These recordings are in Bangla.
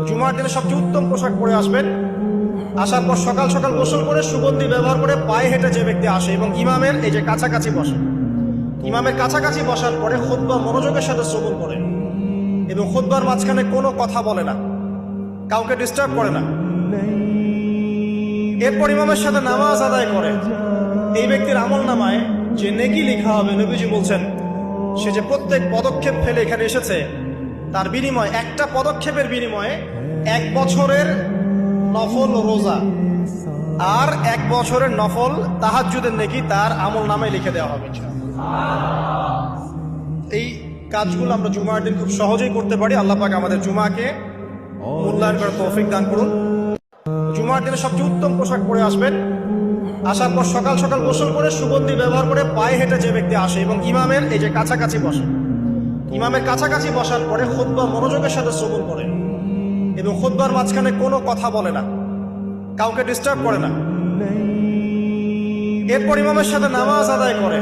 জুমার দিনে সবচেয়ে উত্তম পোশাক পরে আসবেন। আসার পর সকাল সকাল গোসল করে সুগন্ধি ব্যবহার করে পায়ে হেঁটে যে ব্যক্তি আসে এবং ইমামের এই যে কাছাকাছি বসে, ইমামের কাছাকাছি বসার পরে খুতবা মনোযোগের সাথে শ্রবণ করে এবং খুতবার মাঝখানে কোনো কথা বলে না, কাউকে ডিস্টার্ব করে না। এরপর ইমামের সাথে নামাজ আদায় করে এই ব্যক্তির আমল নামায় যে নেকি লেখা হবে, নবীজি বলছেন সে যে প্রত্যেক পদক্ষেপ ফেলে এখানে এসেছে তার বিনিময়, একটা পদক্ষেপের বিনিময়ে 1 বছরের নফল রোজা আর 1 বছরের নফল তাহাজ্জুদের নেকি তার আমল নামায় লিখে দেওয়া হবে। এই কাজগুলো আমরা জুমার দিন খুব সহজেই করতে পারি। আল্লাহ পাক আমাদের জুমাকে মূল্যায়ন করার তৌফিক দান করুন। জুমার দিনে সবচেয়ে উত্তম পোশাক পরে আসবেন। আসার পর সকাল সকাল গোসল করে সুগন্ধি ব্যবহার করে পায়ে হেঁটে যে ব্যক্তি আসে এবং ইমামের এই যে কাছাকাছি বসে, ইমামের কাছাকাছি বসার পরে খুতবা মনোযোগের সাথে শ্রবণ করে এবং খুতবার মাঝখানে কোনো কথা বলে না, কাউকে ডিস্টার্ব করে না। এরপর ইমামের সাথে নামাজ আদায় করে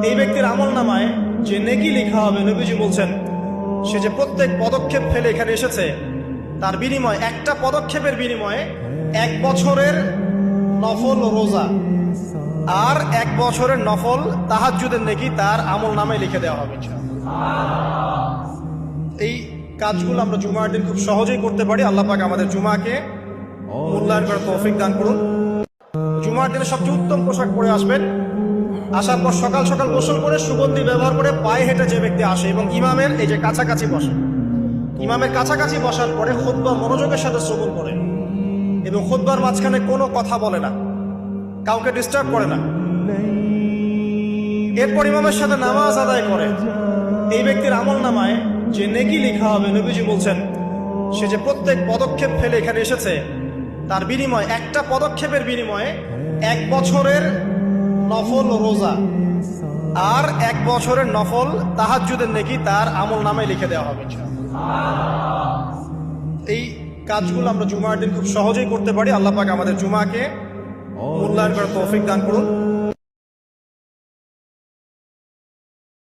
এই ব্যক্তির আমল নামায় যে নেকি লেখা হবে, নবীজি বলছেন সে যে প্রত্যেক পদক্ষেপ ফেলে এখানে এসেছে তার বিনিময়, একটা পদক্ষেপের বিনিময়ে 1 বছরের নফল রোজা আর 1 বছরের নফল তাহাজ্জুদের নেকি তার আমল নামায় লিখে দেওয়া হবে। এই কাজগুলো আমরা জুমার দিন খুব সহজেই করতে পারি। আল্লাহ পাক আমাদের জুমাকে মূল্যায়ন করার তৌফিক দান করুন। জুমার দিনে সবচেয়ে উত্তম পোশাক পরে আসবেন। আসার পর সকাল সকাল গোসল করে সুগন্ধি ব্যবহার করে পায়ে হেঁটে যে ব্যক্তি আসে এবং ইমামের এই যে কাছাকাছি বসে, ইমামের কাছাকাছি বসার পরে খুতবা মনোযোগের সাথে শ্রবণ করে এবং খুতবার মাঝখানে কোনো কথা বলে না, কাউকে ডিস্টার্ব করে না। এরপর ইমামের সাথে নামাজ আদায় করে এই ব্যক্তির আমল নামায় যে নেকি লেখা হবে, নবীজি বলছেন সে যে প্রত্যেক পদক্ষেপ ফেলে এখানে এসেছে তার বিনিময়, একটা পদক্ষেপের বিনিময়ে 1 বছরের নফল রোজা আর 1 বছরের নফল তাহাজ্জুদের নেকি তার আমল নামায় লিখে দেওয়া হবে। এই কাজগুলো আমরা জুমার দিন খুব সহজেই করতে পারি। আল্লাহ পাক আমাদের জুমাকে মূল্যায়ন করার তৌফিক দান করুন।